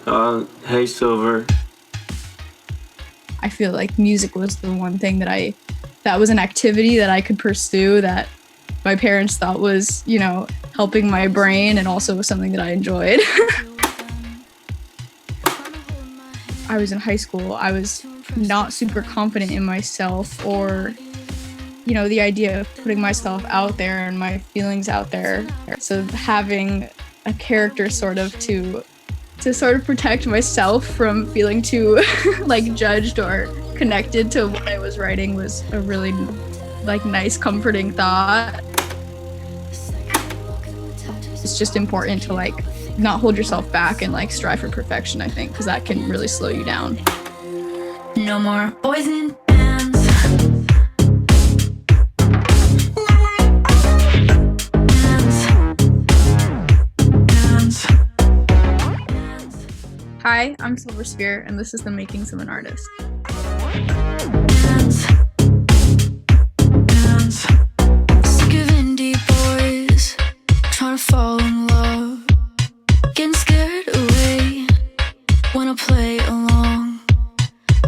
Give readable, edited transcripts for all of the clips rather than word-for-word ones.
Hey Silver. I feel like music was the one thing that was an activity that I could pursue that my parents thought was, helping my brain and also was something that I enjoyed. I was in high school. I was not super confident in myself or, the idea of putting myself out there and my feelings out there. So having a character to sort of protect myself from feeling too like judged or connected to what I was writing was a really nice comforting thought. It's just important to not hold yourself back and strive for perfection, I think, because that can really slow you down. No more boys in bands. Hi, I'm Silver Sphere, and this is the Makings of an Artist. Sick of indie boys trying to fall in love, getting scared away. Wanna play along.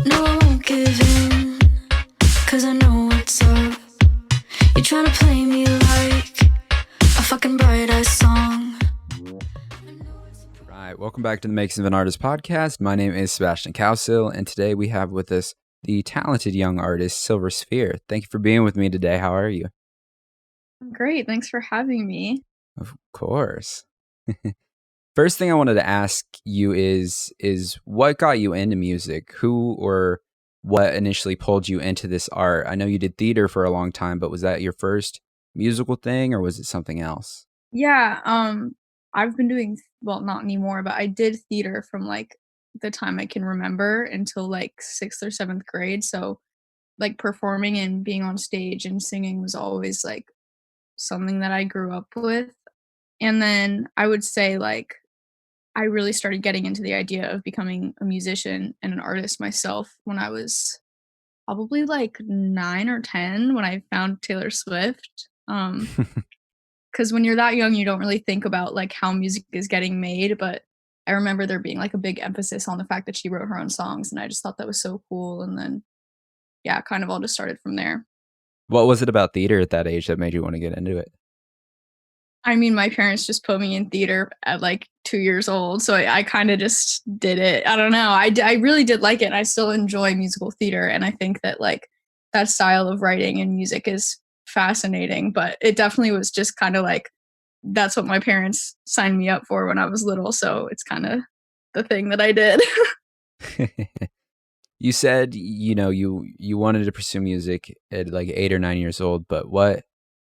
No, I won't give in, 'cause I know what's up. You're trying to play me like a fucking bright-eyed song. Right, welcome back to the Makings of an Artist podcast. My name is Sebastian Cowsill, and today we have with us the talented young artist, Silver Sphere. Thank you for being with me today. How are you? Great, thanks for having me. Of course. First thing I wanted to ask you is what got you into music? Who or what initially pulled you into this art? I know you did theater for a long time, but was that your first musical thing or was it something else? Yeah, I've been doing, well, not anymore, but I did theater from the time I can remember until 6th or 7th grade. So performing and being on stage and singing was always something that I grew up with. And then I would say I really started getting into the idea of becoming a musician and an artist myself when I was probably 9 or 10 when I found Taylor Swift. Because when you're that young, you don't really think about how music is getting made, but I remember there being a big emphasis on the fact that she wrote her own songs, and I just thought that was so cool. And then, yeah, kind of all just started from there. What was it about theater at that age that made you want to get into it? I mean, my parents just put me in theater at 2 years old, so I kind of just did it. I don't know. I really did like it, and I still enjoy musical theater, and I think that that style of writing and music is fascinating, but it definitely was just kind of that's what my parents signed me up for when I was little, so it's kind of the thing that I did. You said, you wanted to pursue music at 8 or 9 years old, but what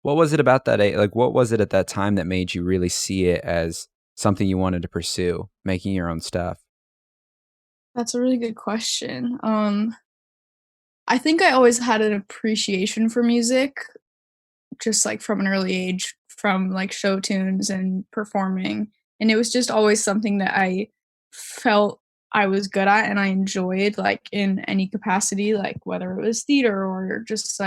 was it about that age? What was it at that time that made you really see it as something you wanted to pursue, making your own stuff? That's a really good question. I think I always had an appreciation for music, just from an early age, from show tunes and performing. And it was just always something that I felt I was good at and I enjoyed in any capacity, whether it was theater or just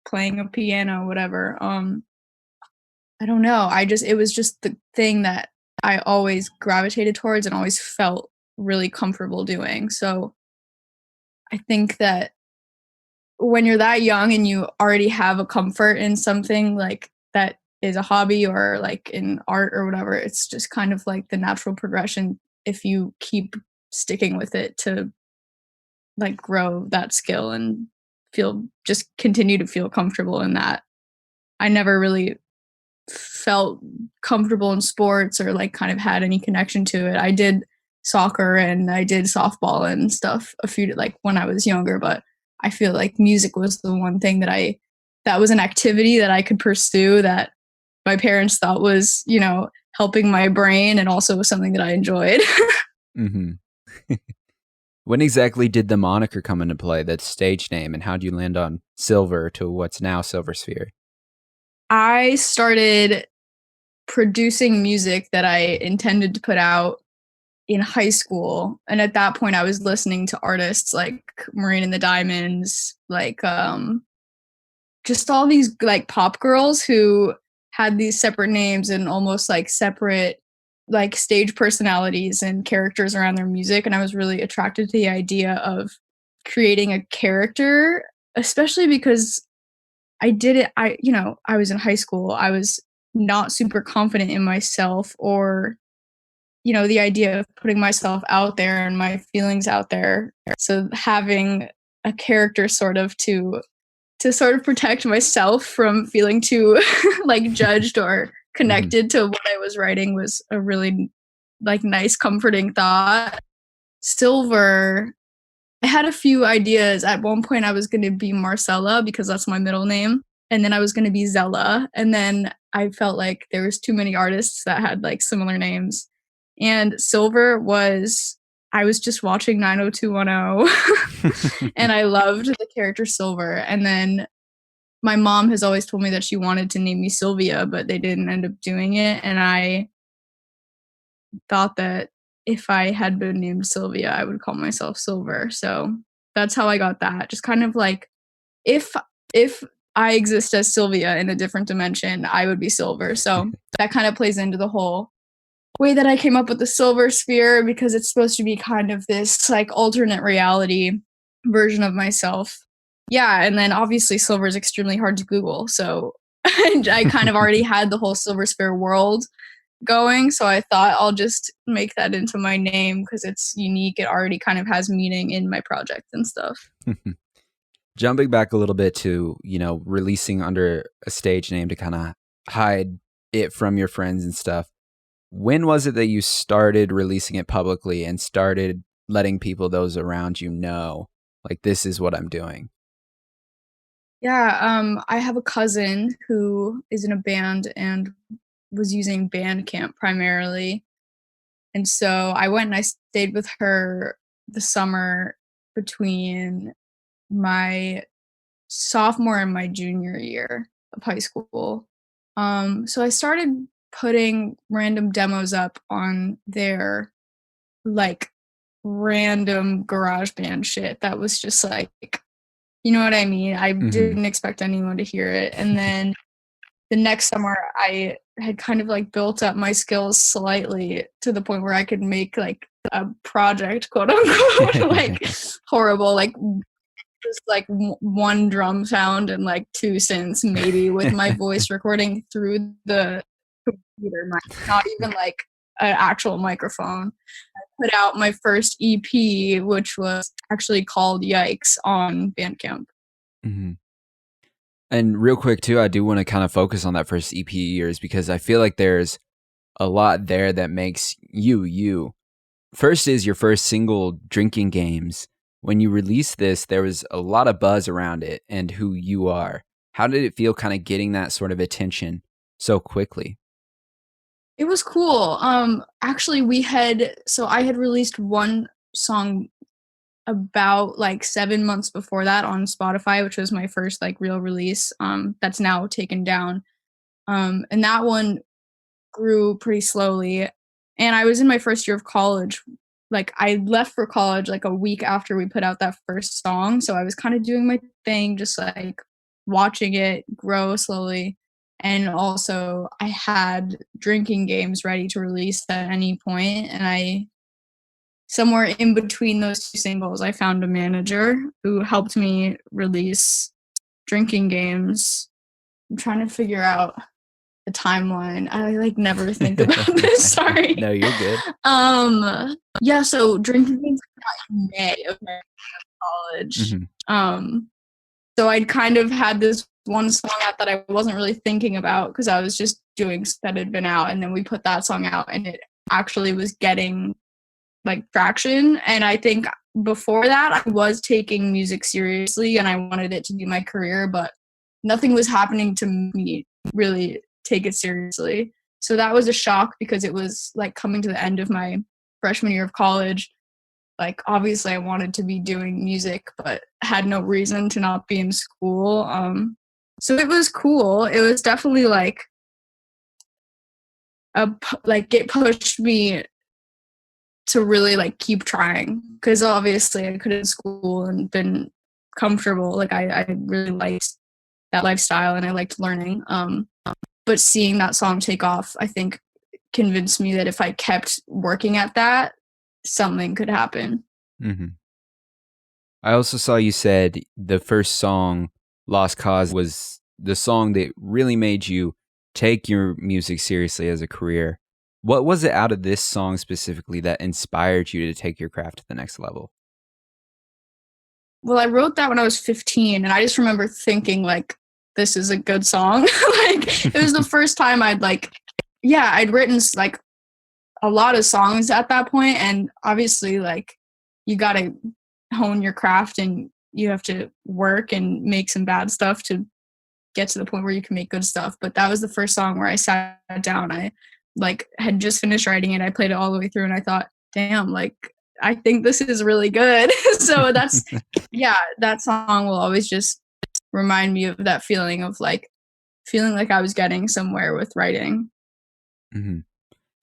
playing a piano, whatever. I don't know. It was just the thing that I always gravitated towards and always felt really comfortable doing. So I think that when you're that young and you already have a comfort in something that is a hobby or in art or whatever, it's just kind of the natural progression if you keep sticking with it to grow that skill and continue to feel comfortable in that. I never really felt comfortable in sports or kind of had any connection to it. I did soccer and I did softball and stuff when I was younger, but I feel like music was the one thing that was an activity that I could pursue that my parents thought was, helping my brain and also was something that I enjoyed. Mm-hmm. When exactly did the moniker come into play, that stage name, and how did you land on Silver to what's now Silver Sphere? I started producing music that I intended to put out in high school. And at that point I was listening to artists like Marina and the Diamonds, just all these pop girls who had these separate names and almost separate like stage personalities and characters around their music, and I was really attracted to the idea of creating a character, especially because I did it I was in high school. I was not super confident in myself or the idea of putting myself out there and my feelings out there. So having a character to sort of protect myself from feeling too like judged or Mhm. connected to what I was writing was a really like nice comforting thought. Silver, I had a few ideas. At one point I was going to be Marcella because that's my middle name, and then I was going to be Zella, and then I felt like there was too many artists that had like similar names. And Silver was I was just watching 90210 and I loved the character Silver. And then my mom has always told me that she wanted to name me Sylvia, but they didn't end up doing it. And I thought that if I had been named Sylvia, I would call myself Silver. So that's how I got that. Just kind of like if if I exist as Sylvia in a different dimension, I would be Silver. So that kind of plays into the whole way that I came up with the Silver Sphere because it's supposed to be kind of this like alternate reality version of myself. Yeah, and then obviously silver is extremely hard to Google, so I kind of already had the whole Silver Sphere world going, so I thought I'll just make that into my name because it's unique. It already kind of has meaning in my project and stuff. Jumping back a little bit to, releasing under a stage name to kind of hide it from your friends and stuff. When was it that you started releasing it publicly and started letting those around you know, like, this is what I'm doing? Yeah, I have a cousin who is in a band and was using Bandcamp primarily. And so I went and I stayed with her the summer between my sophomore and my junior year of high school. So I started putting random demos up on their like random garage band shit that was just like, you know what I mean? I Mhm. didn't expect anyone to hear it. And then the next summer I had kind of like built up my skills slightly to the point where I could make like a project, quote unquote, like horrible, like just like one drum sound and like two synths maybe with my voice recording through the computer mic, not even like an actual microphone. I put out my first EP, which was actually called Yikes on Bandcamp. Mhm. And real quick too, I do want to kind of focus on that first EP years because I feel like there's a lot there that makes you you. First is your first single, Drinking Games. When you released this, there was a lot of buzz around it and who you are. How did it feel kind of getting that sort of attention so quickly? It was cool. Actually, I had released one song about like 7 months before that on Spotify, which was my first like real release. That's now taken down. And that one grew pretty slowly. And I was in my first year of college. Like I left for college like a week after we put out that first song. So I was kind of doing my thing, just like watching it grow slowly. And also I had drinking games ready to release at any point. And I somewhere in between those two singles, I found a manager who helped me release drinking games. I'm trying to figure out the timeline. I like never think about this. Sorry. No, you're good. Yeah. So drinking games came out in May of my college. Mhm. So I'd kind of had this one song out that I wasn't really thinking about because I was just doing that had been out, and then we put that song out, and it actually was getting like traction. And I think before that, I was taking music seriously, and I wanted it to be my career, but nothing was happening to me really take it seriously. So that was a shock because it was like coming to the end of my freshman year of college. Like obviously I wanted to be doing music, but had no reason to not be in school. So it was cool. It was definitely like it pushed me to really like keep trying because obviously I couldn't school and been comfortable. Like I really liked that lifestyle and I liked learning. But seeing that song take off, I think convinced me that if I kept working at that, something could happen. Hmm. I also saw you said the first song, Lost Cause, was the song that really made you take your music seriously as a career. What was it out of this song specifically that inspired you to take your craft to the next level? Well, I wrote that when I was 15, and I just remember thinking, like, this is a good song. Like, it was the first time I'd written like a lot of songs at that point, and obviously, like, you got to hone your craft and you have to work and make some bad stuff to get to the point where you can make good stuff. But that was the first song where I sat down. I like had just finished writing it. I played it all the way through and I thought, damn, like I think this is really good. So that's yeah, that song will always just remind me of that feeling of like feeling like I was getting somewhere with writing. Hmm.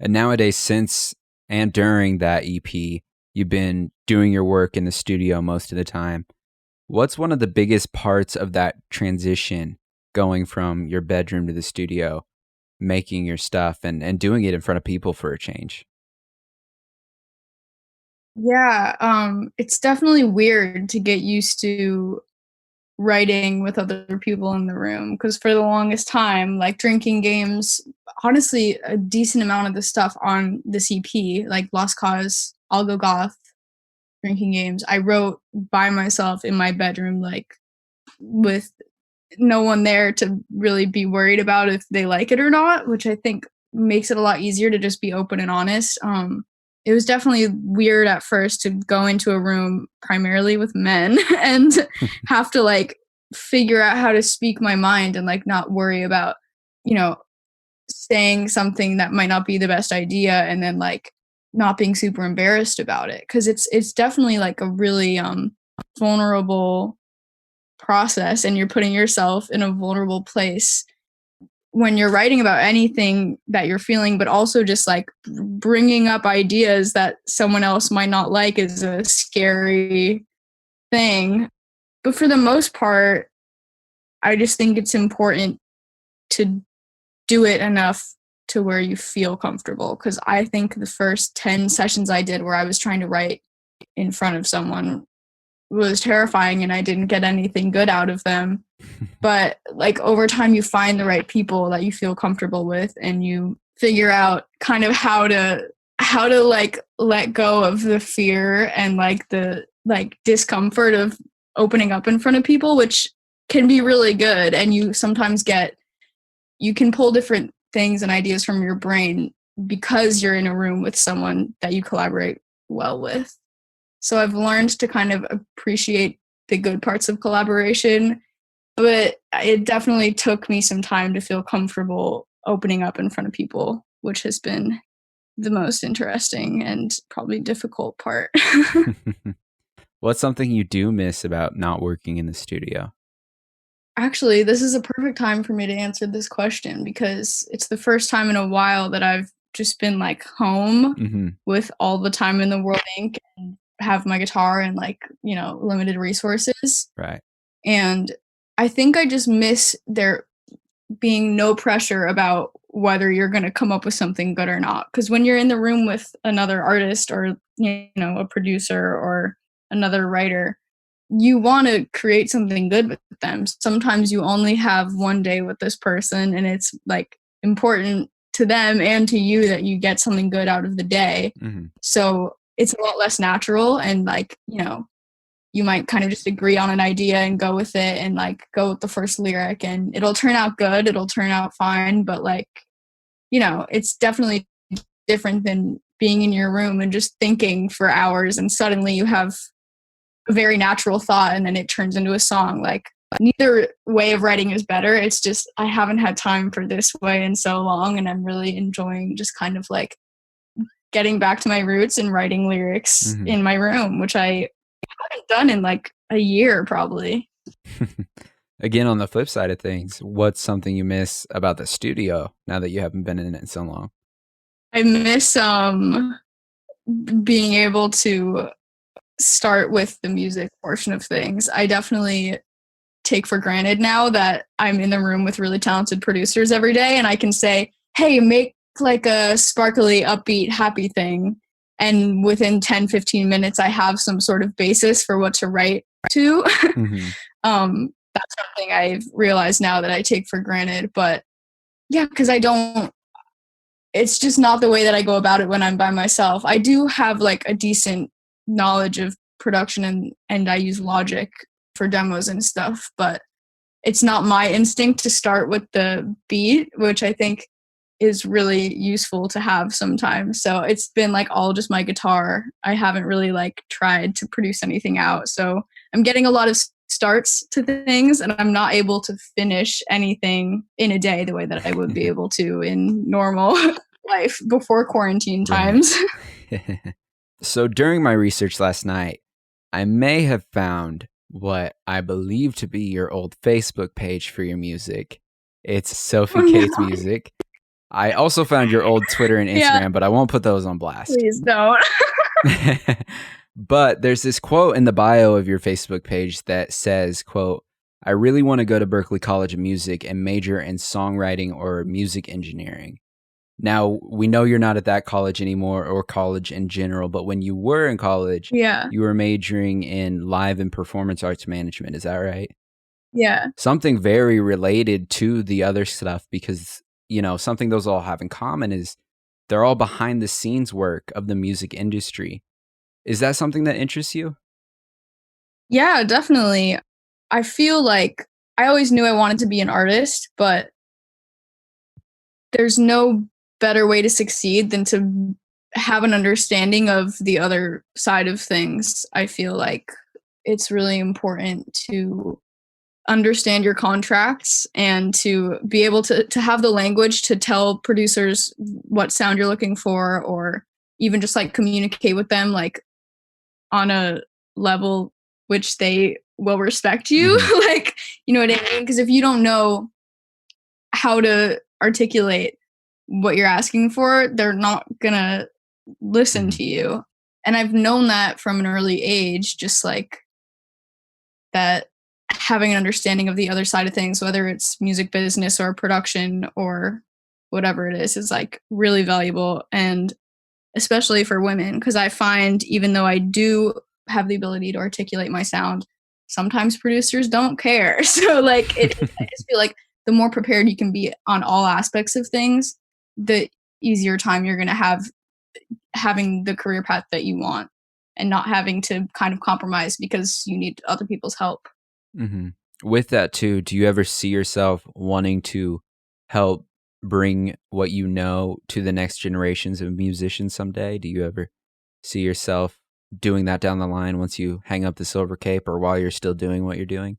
And nowadays, since and during that EP, you've been doing your work in the studio most of the time. What's one of the biggest parts of that transition going from your bedroom to the studio, making your stuff and doing it in front of people for a change? Yeah, it's definitely weird to get used to writing with other people in the room because for the longest time, like drinking games, honestly, a decent amount of the stuff on this EP, like Lost Cause, I'll Go Goth, drinking games, I wrote by myself in my bedroom, like with no one there to really be worried about if they like it or not, which I think makes it a lot easier to just be open and honest. It was definitely weird at first to go into a room primarily with men and have to like figure out how to speak my mind and like not worry about, you know, saying something that might not be the best idea and then like not being super embarrassed about it because it's definitely like a really vulnerable process and you're putting yourself in a vulnerable place when you're writing about anything that you're feeling, but also just like bringing up ideas that someone else might not like is a scary thing. But for the most part, I just think it's important to do it enough to where you feel comfortable. Because I think the first 10 sessions I did where I was trying to write in front of someone was terrifying and I didn't get anything good out of them. But like over time you find the right people that you feel comfortable with and you figure out kind of how to like let go of the fear and like the like discomfort of opening up in front of people, which can be really good. And you can pull different things and ideas from your brain because you're in a room with someone that you collaborate well with. So I've learned to kind of appreciate the good parts of collaboration, but it definitely took me some time to feel comfortable opening up in front of people, which has been the most interesting and probably difficult part. What's something you do miss about not working in the studio? Actually, this is a perfect time for me to answer this question because it's the first time in a while that I've just been like home Hmm. with all the time in the world and have my guitar and like, limited resources. Right. And I think I just miss there being no pressure about whether you're going to come up with something good or not. Because when you're in the room with another artist or, a producer or another writer, you want to create something good with them. Sometimes you only have one day with this person, and it's like important to them and to you that you get something good out of the day. Hmm. So it's a lot less natural and like, you might kind of just agree on an idea and go with it and like go with the first lyric and it'll turn out good, it'll turn out fine, but like, it's definitely different than being in your room and just thinking for hours and suddenly you have a very natural thought and then it turns into a song. Like neither way of writing is better. It's just I haven't had time for this way in so long and I'm really enjoying just kind of like getting back to my roots and writing lyrics Hmm. in my room, which I haven't done in like a year probably. Again, on the flip side of things, what's something you miss about the studio now that you haven't been in it so long? I miss being able to start with the music portion of things. I definitely take for granted now that I'm in the room with really talented producers every day and I can say, "Hey, make like a sparkly, upbeat, happy thing. And within 10-15 minutes, I have some sort of basis for what to write to. Hmm. That's something I've realized now that I take for granted. But yeah, because it's just not the way that I go about it when I'm by myself. I do have like a decent knowledge of production and I use Logic for demos and stuff, but it's not my instinct to start with the beat, which I think is really useful to have sometimes. So it's been like all just my guitar. I haven't really like tried to produce anything out. So I'm getting a lot of starts to things and I'm not able to finish anything in a day the way that I would be able to in normal life before quarantine times. Right. So during my research last night, I may have found what I believe to be your old Facebook page for your music. It's Sophie Kate's Music. I also found your old Twitter and Instagram, but I won't put those on blast. Please don't. But there's this quote in the bio of your Facebook page that says, quote, "I really want to go to Berklee College of Music and major in songwriting or music engineering." Now, we know you're not at that college anymore or college in general, but when you were in college, you were majoring in live and performance arts management. Is that right? Yeah. Something very related to the other stuff because, you know, something those all have in common is they're all behind the scenes work of the music industry. Is that something that interests you? Yeah, definitely. I feel like I always knew I wanted to be an artist, but there's no better way to succeed than to have an understanding of the other side of things. I feel like it's really important to understand your contracts and to be able to have the language to tell producers what sound you're looking for, or even just like communicate with them like on a level which they will respect you. Like, you know what I mean? Because if you don't know how to articulate what you're asking for, they're not gonna listen to you. And I've known that from an early age, just like that having an understanding of the other side of things, whether it's music business or production or whatever it is like really valuable. And especially for women, because I find even though I do have the ability to articulate my sound, sometimes producers don't care. So like I just feel like the more prepared you can be on all aspects of things, the easier time you're going to have having the career path that you want and not having to kind of compromise because you need other people's help. Mm-hmm. With that too, do you ever see yourself wanting to help bring what you know to the next generations of musicians someday? Do you ever see yourself doing that down the line once you hang up the silver cape or while you're still doing what you're doing?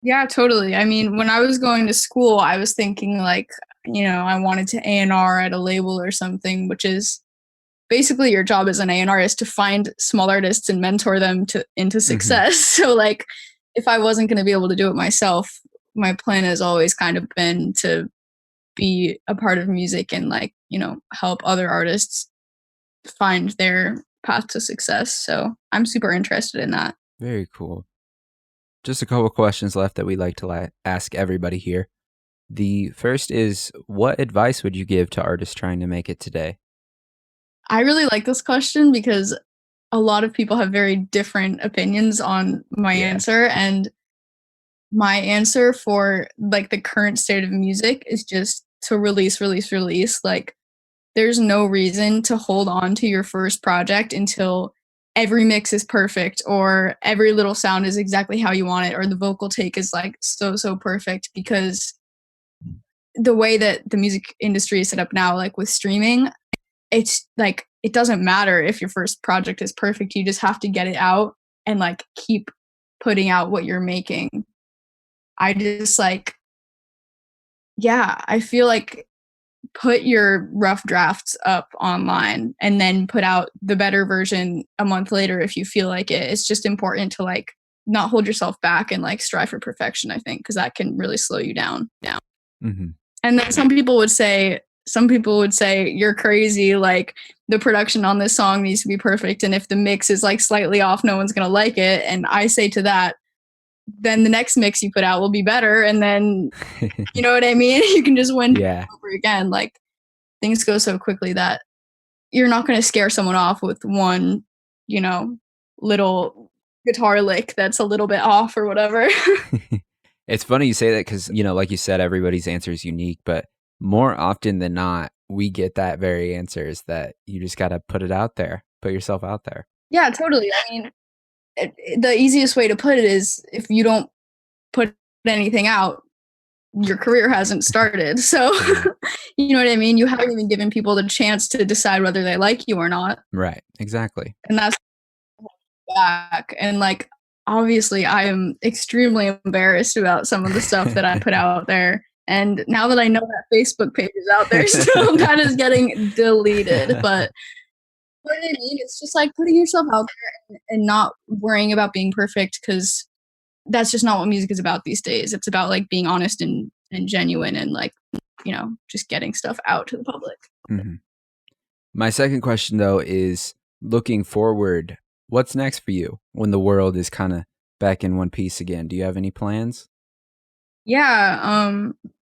Yeah, totally. I mean, when I was going to school, I was thinking like, you know, I wanted to A&R at a label or something, which is basically your job as an A&R is to find small artists and mentor them into success. So like if I wasn't going to be able to do it myself, my plan has always kind of been to be a part of music and like, you know, help other artists find their path to success. So I'm super interested in that. Very cool. Just a couple questions left that we like to ask everybody here. The first is, what advice would you give to artists trying to make it today? I really like this question because a lot of people have very different opinions on my answer. And my answer for like the current state of music is just to release. Like there's no reason to hold on to your first project until every mix is perfect or every little sound is exactly how you want it or the vocal take is like so perfect, because the way that the music industry is set up now, like with streaming, it's like it doesn't matter if your first project is perfect. You just have to get it out and like keep putting out what you're making. I just like, yeah, I feel like put your rough drafts up online and then put out the better version a month later if you feel like it. It's just important to like not hold yourself back and like strive for perfection, I think, because that can really slow you down. Mm-hmm. And then some people would say you're crazy, like the production on this song needs to be perfect, and if the mix is like slightly off, no one's gonna like it. And I say to that, then the next mix you put out will be better. And then, you know what I mean? You can just win Yeah. over again. Like, things go so quickly that you're not going to scare someone off with one, you know, little guitar lick that's a little bit off or whatever. It's funny you say that because, you know, like you said, everybody's answer is unique, but more often than not, we get that very answer is that you just got to put it out there, put yourself out there. Yeah, totally. I mean, the easiest way to put it is if you don't put anything out, your career hasn't started. So, you know what I mean? You haven't even given people the chance to decide whether they like you or not. Right. Exactly. And that's back. And like, obviously, I am extremely embarrassed about some of the stuff that I put out there. And now that I know that Facebook page is out there, still kind of getting deleted. But you know what I mean? It's just like putting yourself out there and not worrying about being perfect, because that's just not what music is about these days. It's about like being honest and genuine and like, you know, just getting stuff out to the public. Mm-hmm. My second question, though, is looking forward. What's next for you when the world is kind of back in one piece again? Do you have any plans? Yeah,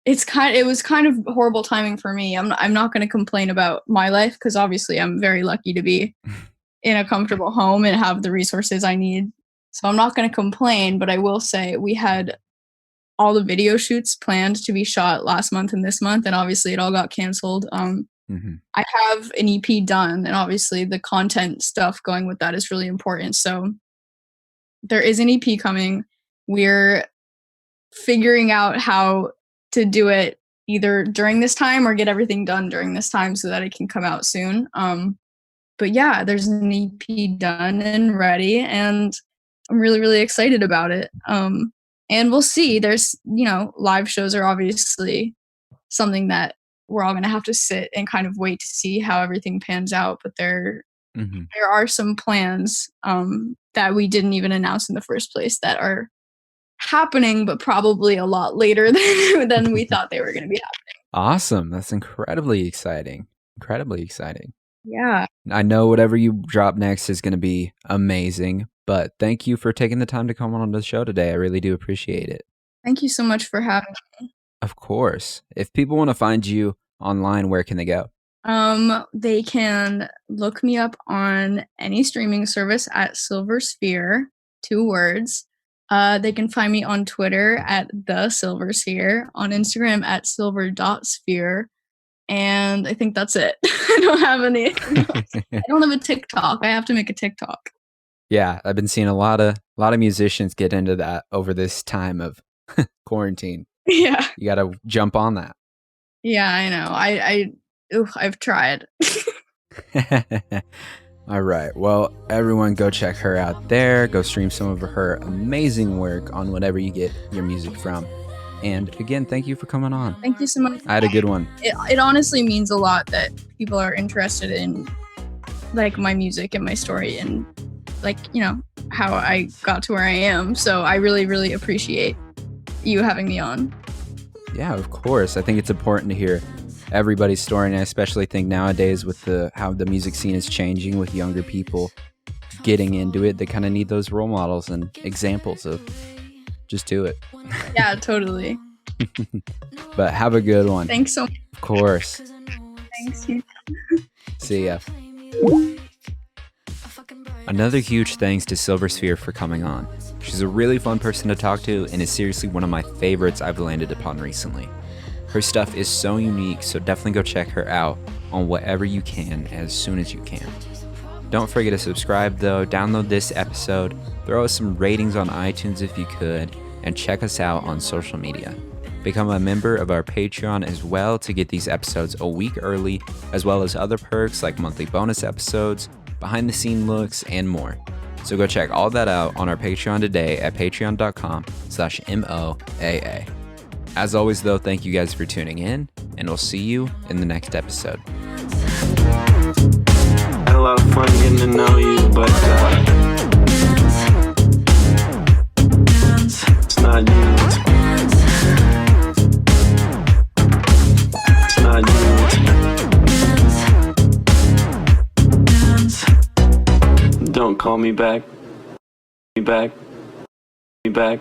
it was kind of horrible timing for me. I'm not going to complain about my life, because obviously I'm very lucky to be in a comfortable home and have the resources I need. So I'm not going to complain, but I will say we had all the video shoots planned to be shot last month and this month, and obviously it all got canceled. I have an EP done, and obviously the content stuff going with that is really important. So there is an EP coming. We're figuring out how to do it either during this time or get everything done during this time so that it can come out soon. But yeah, there's an EP done and ready, and I'm really, really excited about it. And we'll see. There's, you know, live shows are obviously something that we're all going to have to sit and kind of wait to see how everything pans out. But there are some plans that we didn't even announce in the first place that are happening, but probably a lot later than we thought they were going to be happening. Awesome. That's incredibly exciting. Incredibly exciting. Yeah. I know whatever you drop next is going to be amazing, but thank you for taking the time to come on the show today. I really do appreciate it. Thank you so much for having me. Of course. If people want to find you online, where can they go? They can look me up on any streaming service at Silver Sphere, 2 words. They can find me on Twitter at The Silver Sphere, on Instagram at silver.sphere, and I think that's it. I don't have any. I don't have a TikTok. I have to make a TikTok. Yeah, I've been seeing a lot of musicians get into that over this time of quarantine. Yeah. You got to jump on that. Yeah, I know. I've tried. All right. Well, everyone go check her out there. Go stream some of her amazing work on whatever you get your music from. And again, thank you for coming on. Thank you so much. I had a good one. It honestly means a lot that people are interested in like my music and my story and like, you know, how I got to where I am. So I really, really appreciate you having me on. Yeah, of course. I think it's important to hear everybody's story, and I especially think nowadays with how the music scene is changing with younger people getting into it, they kind of need those role models and examples of just do it. Yeah, totally. But have a good one. Thanks so much. Of course. Thanks. See ya. Another huge thanks to Silver Sphere for coming on. She's a really fun person to talk to and is seriously one of my favorites I've landed upon recently. Her stuff is so unique, so definitely go check her out on whatever you can as soon as you can. Don't forget to subscribe though, download this episode, throw us some ratings on iTunes if you could, and check us out on social media. Become a member of our Patreon as well to get these episodes a week early, as well as other perks like monthly bonus episodes, behind the scene looks, and more. So go check all that out on our Patreon today at patreon.com/MOAA. As always though, thank you guys for tuning in, and we'll see you in the next episode. Had a lot of fun getting to know you, but it's not you. It's not you. Don't call me back. Me back. Me back.